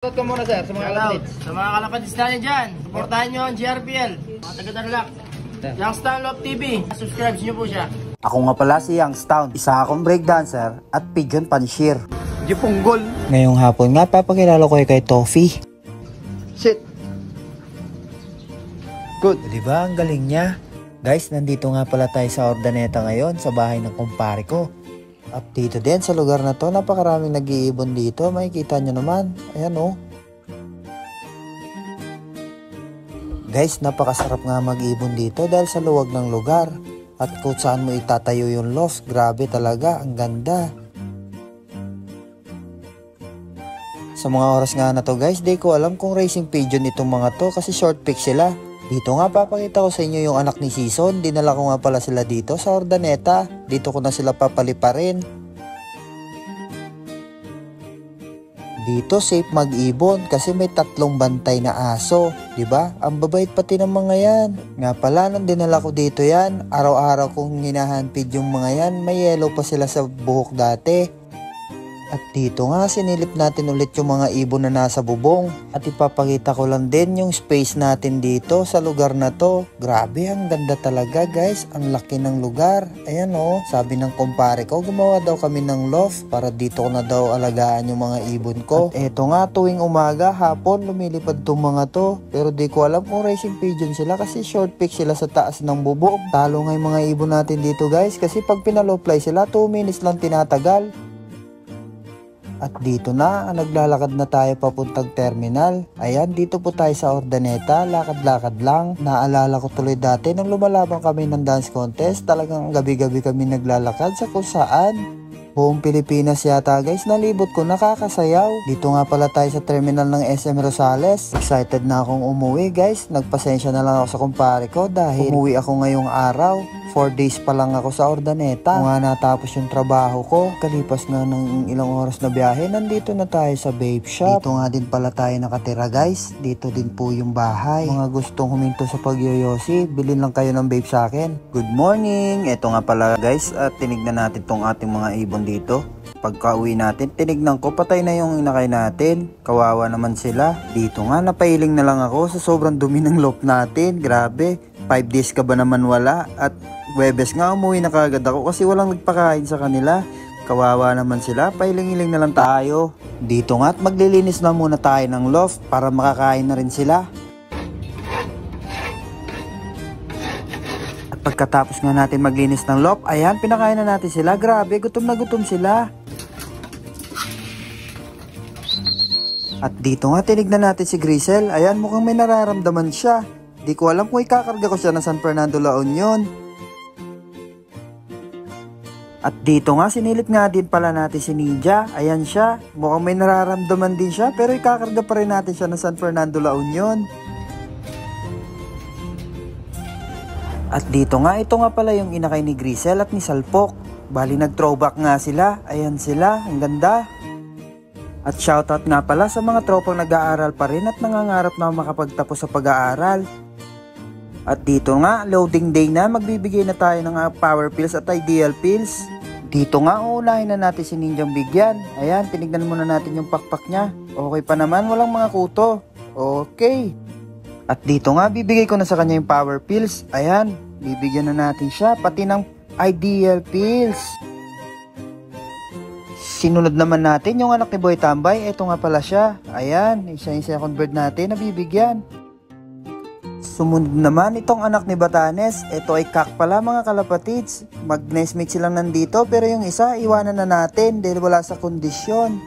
Shoutout ka muna sir sa mga kalapatids. Sa mga kalapatids natin dyan, supportahan nyo ang GRPL, mga taga-Tarlac. Youngstown Love TV, subscribe nyo po siya. Ako nga pala si Youngstown, isa akong breakdancer at pigeon panshir. Di punggol. Ngayong hapon nga papakilala ko kay Toffee. Shit. Good. Diba ang galing niya? Guys, nandito nga pala tayo sa Urdaneta ngayon sa bahay ng kumpare ko. At dito din sa lugar na to, napakaraming nag-iibon dito. Makikita nyo naman. Ayan o. Guys, napakasarap nga mag-ibon dito dahil sa luwag ng lugar. At kung saan mo itatayo yung loft, grabe talaga, ang ganda. Sa mga oras nga na to guys, di ko alam kung racing pigeon itong mga to kasi short pick sila. Dito nga papakita ko sa inyo yung anak ni Season. Dinala ko nga pala sila dito sa Urdaneta. Dito ko na sila papaliparin. Dito safe mag-ibon kasi may 3 bantay na aso, 'di ba? Ang babait pati ng mga 'yan. Nga pala nang dinala ko dito 'yan, araw-araw kong hinahandpid yung mga 'yan. May yellow pa sila sa buhok dati. At dito nga sinilip natin ulit yung mga ibon na nasa bubong. At ipapakita ko lang din yung space natin dito sa lugar na to. Grabe, ang ganda talaga guys. Ang laki ng lugar. Ayan o, sabi ng kumpare ko, gumawa daw kami ng loft para dito ko na daw alagaan yung mga ibon ko. At eto nga, tuwing umaga, hapon, lumilipad tong mga to. Pero di ko alam kung racing pigeon sila kasi short pick sila sa taas ng bubong. Talo nga yung mga ibon natin dito guys kasi pag pinalow-fly sila, 2 minutes lang tinatagal. At dito na, naglalakad na tayo papuntang terminal. Ayan, dito po tayo sa Urdaneta, lakad-lakad lang. Naalala ko tuloy dati nung lumalaban kami ng dance contest, talagang gabi-gabi kami naglalakad sa kung saan. Buong Pilipinas yata guys, nalibot ko, nakakasayaw. Dito nga pala tayo sa terminal ng SM Rosales. Excited na akong umuwi guys. Nagpasensya na lang ako sa kumpare ko dahil umuwi ako ngayong araw. 4 days pa lang ako sa Urdaneta. Kung nga natapos yung trabaho ko, kalipas nga ng ilang oras na biyahe, nandito na tayo sa vape shop. Dito nga din pala tayo nakatira guys. Dito din po yung bahay. Mga gustong huminto sa pagyoyosi, bilhin lang kayo ng vape sa akin. Good morning! Ito nga pala guys, at tinignan natin tong ating mga ibon dito. Pagka uwi natin, tinignan ko, patay na yung inakay natin. Kawawa naman sila. Dito nga, napailing na lang ako sa sobrang dumi ng loft natin. Grabe, 5 days ka ba naman wala? At Webes nga umuwi na kagad ako kasi walang nagpakain sa kanila. Kawawa naman sila, pailing-iling na lang tayo. Dito nga at maglilinis na muna tayo ng loft para makakain na rin sila. At pagkatapos nga natin maglinis ng loft, ayan, pinakain na natin sila. Grabe, gutom na gutom sila. At dito nga tinignan natin si Grisel. Ayan, mukhang may nararamdaman siya. Di ko alam kung ikakarga ko siya ng San Fernando La Union. At dito nga, sinilip nga din pala natin si Ninja. Ayan siya. Mukhang may nararamdaman din siya. Pero ikakarga pa rin natin siya ng San Fernando La Union. At dito nga, ito nga pala yung inakay ni Grisel at ni Salpok. Bali nag-throwback nga sila. Ayan sila. Ang ganda. At shoutout nga pala sa mga tropang nag-aaral pa rin at nangangarap na makapagtapos sa pag-aaral. At dito nga, loading day na, magbibigay na tayo ng power pills at ideal pills. Dito nga, uunahin na natin si Ninjang bigyan. Ayan, tinignan muna natin yung pakpak niya. Okay pa naman, walang mga kuto. Okay. At dito nga, bibigay ko na sa kanya yung power pills. Ayan, bibigyan na natin siya, pati ng ideal pills. Sinunod naman natin yung anak ni Boy Tambay. Ito nga pala siya. Ayan, isa yung second bird natin na bibigyan. Sumunod naman itong anak ni Batanes. Ito ay kak pala mga kalapatids. Mag-nestmate silang nandito pero yung isa iwanan na natin dahil wala sa kondisyon.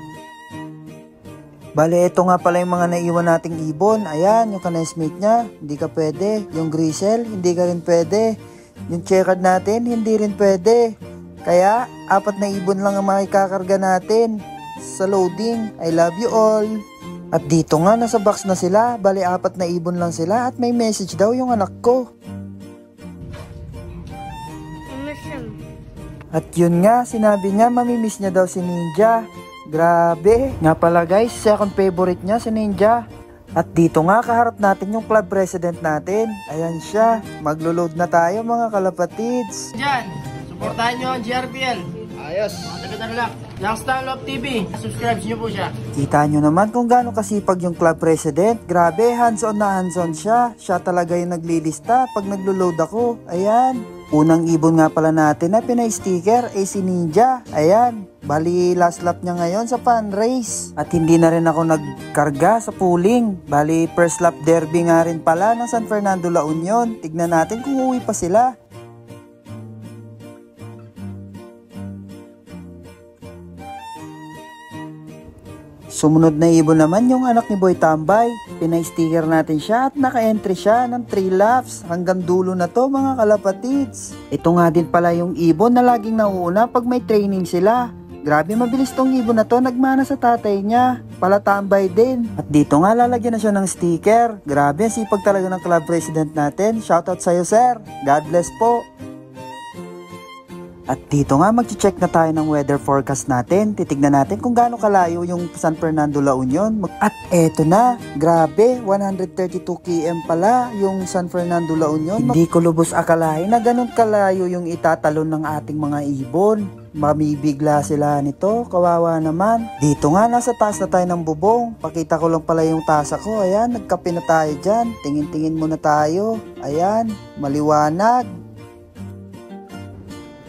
Bale, ito nga pala yung mga naiwan nating ibon. Ayan, yung ka-nestmate niya, hindi ka pwede. Yung Grisel, hindi ka rin pwede. Yung checkered natin, hindi rin pwede. Kaya, 4 na ibon lang ang makikakarga natin sa loading. I love you all. At dito nga, nasa box na sila. Bali, 4 na ibon lang sila at may message daw yung anak ko. At yun nga, sinabi niya, mamimiss niya daw si Ninja. Grabe. Nga pala guys, second favorite niya si Ninja. At dito nga, kaharap natin yung club president natin. Ayan siya. Maglo-load na tayo mga kalapatids. Diyan, supportahan nyo ang GRPL. Ayos. Mga taga-Tarlac. Young Stan Love TV. Subscribe nyo po siya. Kita nyo naman kung gaano kasipag yung club president. Grabe, hands-on na hands-on siya. Siya talaga yung naglilista pag naglo-load ako. Ayan. Unang ibon nga pala natin na pinay-sticker ay si Ninja. Ayan. Bali, last lap niya ngayon sa fan race. At hindi na rin ako nagkarga sa pooling. Bali, first lap derby nga rin pala ng San Fernando La Union. Tignan natin kung uwi pa sila. Sumunod na ibon naman yung anak ni Boy Tambay. Pinay-sticker natin siya at naka-entry siya ng 3 laps. Hanggang dulo na to mga kalapatids. Ito nga din pala yung ibon na laging nauuna pag may training sila. Grabe mabilis tong ibon na to, nagmana sa tatay niya. Pala Tambay din. At dito nga lalagyan na siya ng sticker. Grabe, sipag talaga ng club president natin. Shoutout sa'yo sir. God bless po. At dito nga mag-check na tayo ng weather forecast natin. Titignan natin kung gaano kalayo yung San Fernando La Union. At eto na, grabe, 132 km pala yung San Fernando La Union. Hindi ko lubos akalain na ganun kalayo yung itatalon ng ating mga ibon. Mamibigla sila nito, kawawa naman. Dito nga, nasa taas na tayo ng bubong. Pakita ko lang pala yung tasa ko. Ayan, nagkape na tayo dyan. Tingin-tingin muna tayo. Ayan, maliwanag.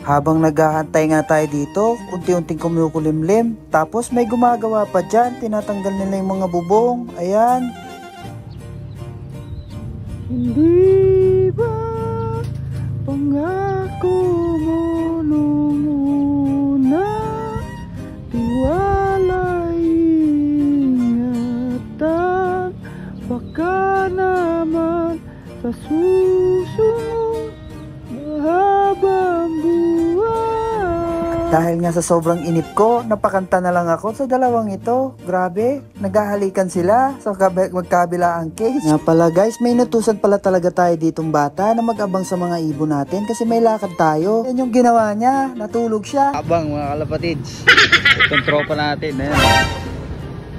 Habang naghahantay nga tayo dito, unti-unting kumukulimlim. Tapos may gumagawa pa dyan, tinatanggal nila yung mga bubong. Ayan. Hindi ba pangako mo nung una, tiwala ingatan, baka naman sa susunod mahabang buwan. Dahil nga sa sobrang inip ko, napakanta na lang ako sa dalawang ito. Grabe, naghahalikan sila sa magkabilaang case. Nga pala guys, may inutusan pala talaga tayo ditong bata na mag-abang sa mga ibon natin kasi may lakad tayo. Yan yung ginawa niya, natulog siya. Abang mga kalapatids. Itong tropa natin. Ayan.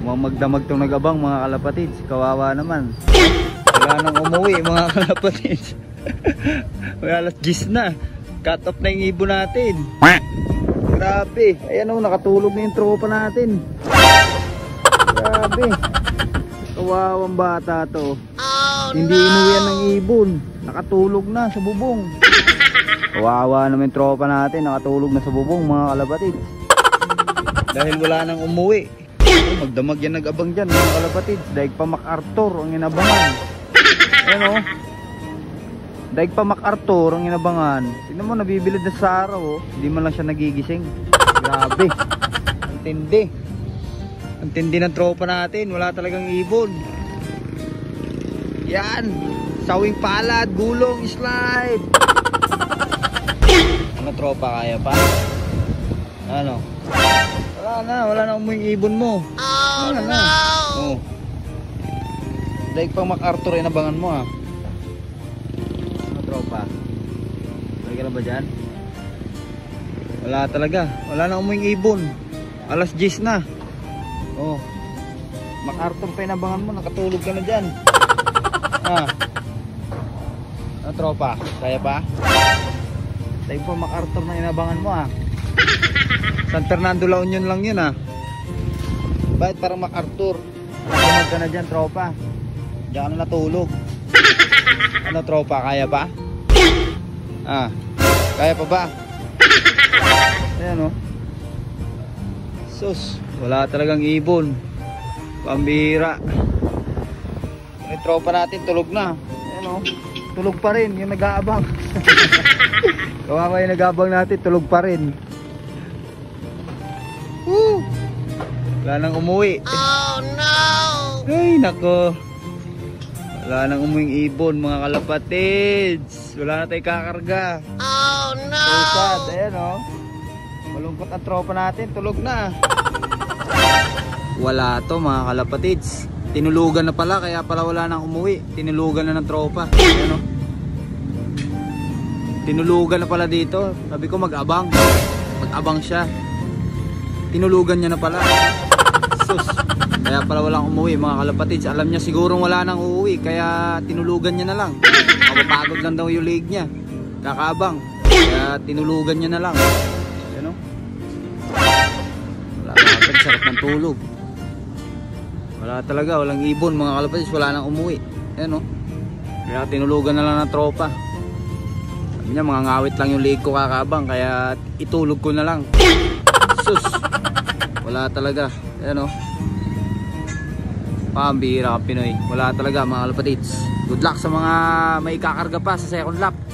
Mga magdamag itong nag-abang mga kalapatids. Kawawa naman. Wala nang umuwi mga kalapatids. Alas 10 na. Cut off na yung ibon natin. Grabe. Ayan o, nakatulog na yung tropa natin. Grabe. Kawawang bata to. Hindi inuwian ng ibon. Nakatulog na sa bubong. Kawawa naman yung tropa natin. Nakatulog na sa bubong mga kalapatid. Dahil wala nang umuwi. Magdamag yan nag-abang dyan mga kalapatid. Daig pa MacArthur ang inabangan. Ayan o. Daig pa MacArthur ang inabangan. Tignan mo, nabibilid na sa araw. Hindi man lang siya nagigising. Grabe. Ang tindi. Ang tindi ng tropa natin. Wala talagang ibon. Yan. Sawing palad, gulong, slide. Ano tropa, kaya pa? Ano? Wala na umuing ibon mo. Wala na. Oh. Daig pa MacArthur inabangan mo tropa. Balik ka na ba dyan? Wala talaga. Wala na umuing ibon. Alas 10 na. Oh. MacArthur pa inabangan mo. Nakatulog ka na dyan. Ano tropa? Kaya pa? Tayo po MacArthur na inabangan mo San Fernando La Union lang yun Bakit parang MacArthur? Tumag ka na dyan tropa. Diyan ka na natulog. Ano tropa, kaya pa? Kaya pa ba? Ayan Sus, wala talagang ibon. Pambira. Yung tropa natin tulog na. Ayan tulog pa rin yung nag-aabang. Kawawa yung nag-aabang natin, tulog pa rin. Wala nang umuwi. Oh no! Ay nako. Wala nang umuwing ibon mga kalapatids. Wala na tayong kakarga. Oh no! So sad. Ayan malungkot ang tropa natin. Tulog na. Wala to mga kalapatids. Tinulugan na pala. Kaya pala wala nang umuwi. Tinulugan na ng tropa. Ayan Tinulugan na pala dito. Sabi ko mag-abang. Mag-abang siya. Tinulugan niya na pala. Sus. Kaya pala walang umuwi mga kalapatids. Alam niya sigurong wala nang uuwi. Kaya tinulugan niya na lang. Mapapagod lang daw yung leg niya. Kakaabang. Kaya tinulugan niya na lang. Ano? sarap ng tulog. Wala talaga, walang ibon mga kalapatids, wala nang umuwi. Ayan o. Kaya tinulugan na lang ng tropa. Sabi niya, mga ngawit lang yung leg ko kakabang, kaya itulog ko na lang. Sus, wala talaga. Ayan o. Pambihira ka Pinoy. Wala talaga mga kalapatids. Good luck sa mga may kakarga pa sa second lap.